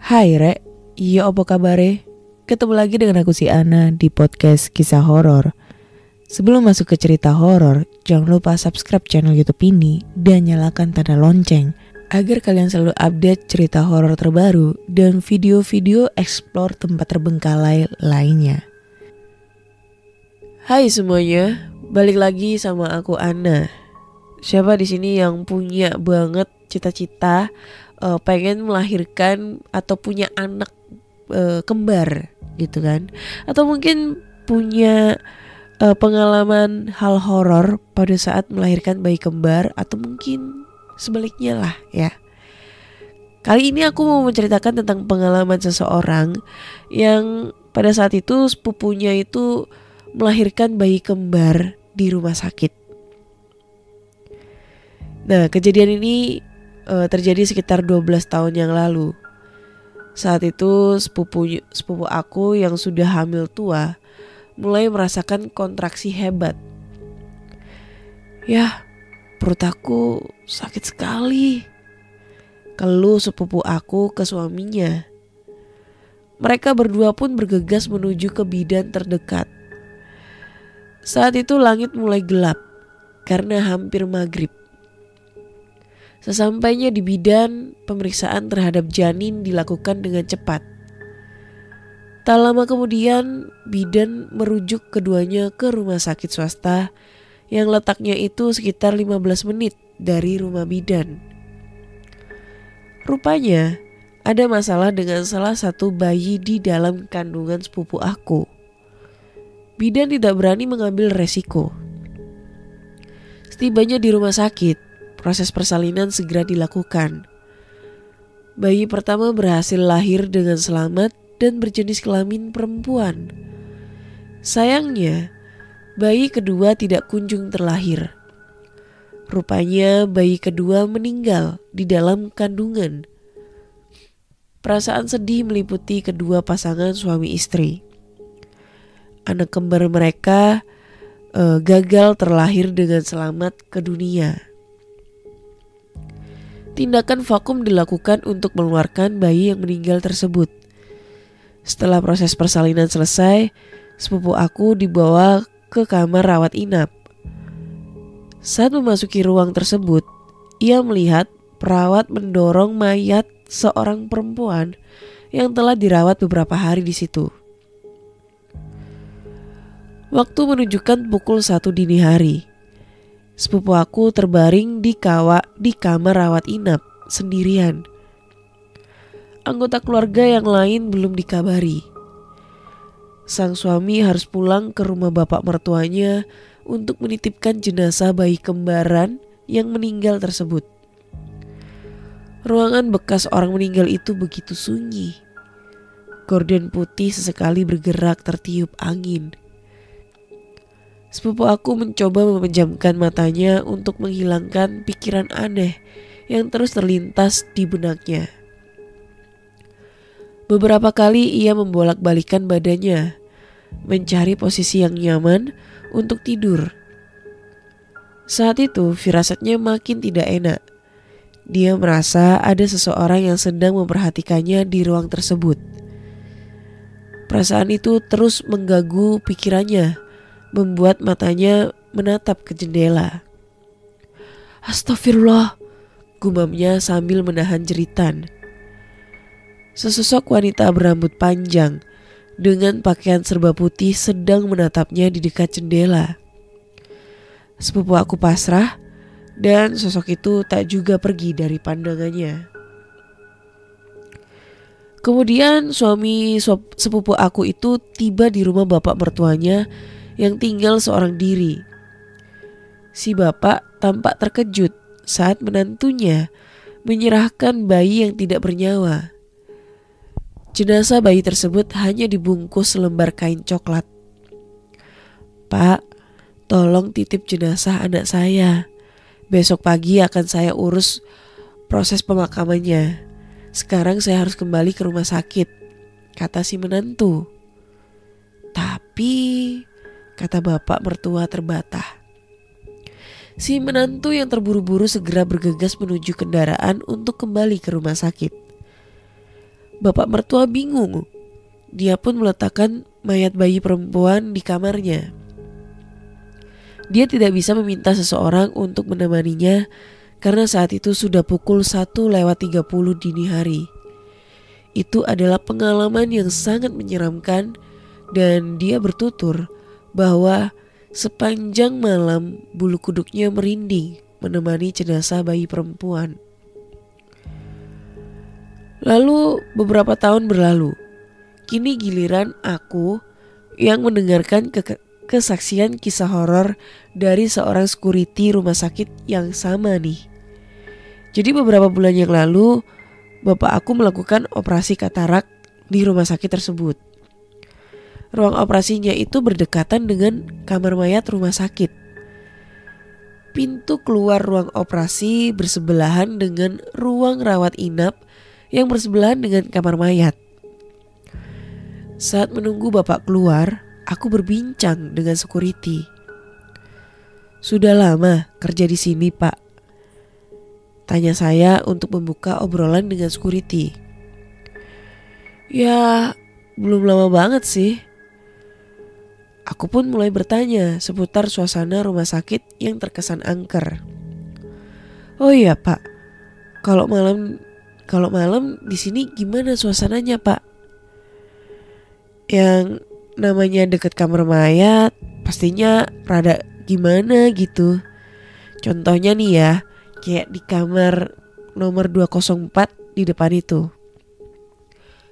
Hai Rek, iya apa kabare? Ketemu lagi dengan aku si Ana di podcast kisah horor. Sebelum masuk ke cerita horor, jangan lupa subscribe channel YouTube ini dan nyalakan tanda lonceng agar kalian selalu update cerita horor terbaru dan video-video explore tempat terbengkalai lainnya. Hai semuanya, balik lagi sama aku Ana. Siapa di sini yang punya banget cita-cita pengen melahirkan atau punya anak kembar gitu kan, atau mungkin punya pengalaman hal horor pada saat melahirkan bayi kembar, atau mungkin sebaliknya lah ya. Kali ini aku mau menceritakan tentang pengalaman seseorang yang pada saat itu sepupunya itu melahirkan bayi kembar di rumah sakit. Nah, kejadian ini terjadi sekitar 12 tahun yang lalu. Saat itu sepupu aku yang sudah hamil tua mulai merasakan kontraksi hebat. Yah, perut aku sakit sekali, keluh sepupu aku ke suaminya. Mereka berdua pun bergegas menuju ke bidan terdekat. Saat itu langit mulai gelap karena hampir maghrib. Sesampainya di bidan, pemeriksaan terhadap janin dilakukan dengan cepat. Tak lama kemudian, bidan merujuk keduanya ke rumah sakit swasta yang letaknya itu sekitar 15 menit dari rumah bidan. Rupanya, ada masalah dengan salah satu bayi di dalam kandungan sepupu aku. Bidan tidak berani mengambil resiko. Setibanya di rumah sakit, proses persalinan segera dilakukan. Bayi pertama berhasil lahir dengan selamat dan berjenis kelamin perempuan. Sayangnya, bayi kedua tidak kunjung terlahir. Rupanya bayi kedua meninggal di dalam kandungan. Perasaan sedih meliputi kedua pasangan suami istri. Anak kembar mereka gagal terlahir dengan selamat ke dunia. Tindakan vakum dilakukan untuk mengeluarkan bayi yang meninggal tersebut. Setelah proses persalinan selesai, sepupu aku dibawa ke kamar rawat inap. Saat memasuki ruang tersebut, ia melihat perawat mendorong mayat seorang perempuan yang telah dirawat beberapa hari di situ. Waktu menunjukkan pukul 1 dini hari. Sepupu aku terbaring di kamar rawat inap sendirian. Anggota keluarga yang lain belum dikabari. Sang suami harus pulang ke rumah bapak mertuanya untuk menitipkan jenazah bayi kembaran yang meninggal tersebut. Ruangan bekas orang meninggal itu begitu sunyi. Gorden putih sesekali bergerak tertiup angin. Sepupu aku mencoba memejamkan matanya untuk menghilangkan pikiran aneh yang terus terlintas di benaknya. Beberapa kali ia membolak-balikan badannya, mencari posisi yang nyaman untuk tidur. Saat itu firasatnya makin tidak enak. Dia merasa ada seseorang yang sedang memperhatikannya di ruang tersebut. Perasaan itu terus mengganggu pikirannya, membuat matanya menatap ke jendela. Astagfirullah, gumamnya sambil menahan jeritan. Sesosok wanita berambut panjang dengan pakaian serba putih sedang menatapnya di dekat jendela. Sepupu aku pasrah dan sosok itu tak juga pergi dari pandangannya. Kemudian suami sepupu aku itu tiba di rumah bapak mertuanya yang tinggal seorang diri. Si bapak tampak terkejut saat menantunya menyerahkan bayi yang tidak bernyawa. Jenazah bayi tersebut hanya dibungkus selembar kain coklat. Pak, tolong titip jenazah anak saya. Besok pagi akan saya urus proses pemakamannya. Sekarang saya harus kembali ke rumah sakit, kata si menantu. Tapi, kata bapak mertua terbatah. Si menantu yang terburu-buru segera bergegas menuju kendaraan untuk kembali ke rumah sakit. Bapak mertua bingung. Dia pun meletakkan mayat bayi perempuan di kamarnya. Dia tidak bisa meminta seseorang untuk menemaninya karena saat itu sudah pukul 1:30 dini hari. Itu adalah pengalaman yang sangat menyeramkan dan dia bertutur bahwa sepanjang malam bulu kuduknya merinding menemani jenazah bayi perempuan. Lalu beberapa tahun berlalu. Kini giliran aku yang mendengarkan kesaksian kisah horor dari seorang security rumah sakit yang sama nih. Jadi beberapa bulan yang lalu bapak aku melakukan operasi katarak di rumah sakit tersebut. Ruang operasinya itu berdekatan dengan kamar mayat rumah sakit. Pintu keluar ruang operasi bersebelahan dengan ruang rawat inap yang bersebelahan dengan kamar mayat. Saat menunggu bapak keluar, aku berbincang dengan security. "Sudah lama kerja di sini, Pak?" tanya saya untuk membuka obrolan dengan security. "Ya, belum lama banget sih." Aku pun mulai bertanya seputar suasana rumah sakit yang terkesan angker. "Oh iya, Pak. Kalau malam di sini gimana suasananya, Pak?" "Yang namanya deket kamar mayat pastinya rada gimana gitu. Contohnya nih ya, kayak di kamar nomor 204 di depan itu.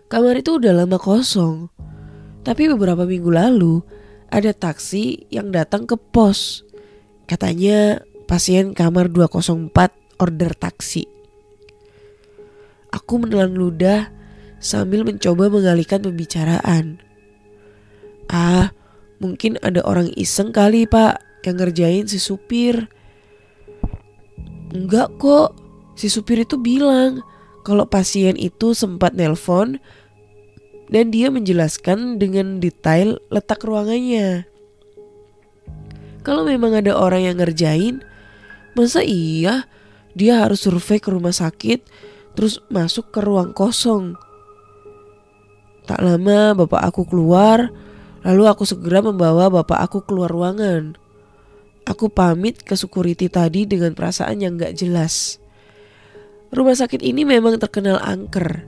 Kamar itu udah lama kosong. Tapi beberapa minggu lalu ada taksi yang datang ke pos. Katanya pasien kamar 204 order taksi." Aku menelan ludah sambil mencoba mengalihkan pembicaraan. Mungkin ada orang iseng kali, Pak, yang ngerjain si supir." "Enggak kok, si supir itu bilang kalau pasien itu sempat nelpon dan dia menjelaskan dengan detail letak ruangannya. Kalau memang ada orang yang ngerjain, masa iya dia harus survei ke rumah sakit terus masuk ke ruang kosong?" Tak lama bapak aku keluar. Lalu aku segera membawa bapak aku keluar ruangan. Aku pamit ke security tadi dengan perasaan yang gak jelas. Rumah sakit ini memang terkenal angker.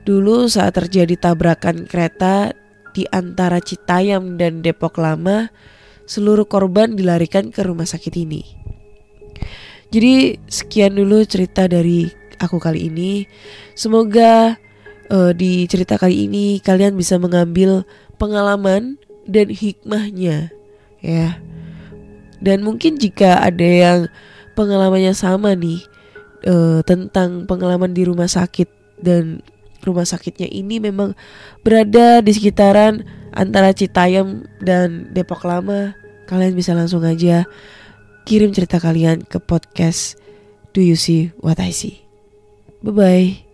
Dulu saat terjadi tabrakan kereta di antara Citayam dan Depok Lama, seluruh korban dilarikan ke rumah sakit ini. Jadi sekian dulu cerita dari aku kali ini. Semoga di cerita kali ini kalian bisa mengambil pengalaman dan hikmahnya ya. Dan mungkin jika ada yang pengalamannya sama nih tentang pengalaman di rumah sakit dan rumah sakitnya ini memang berada di sekitaran antara Citayam dan Depok Lama, kalian bisa langsung aja kirim cerita kalian ke podcast Do You See What I See. Bye bye.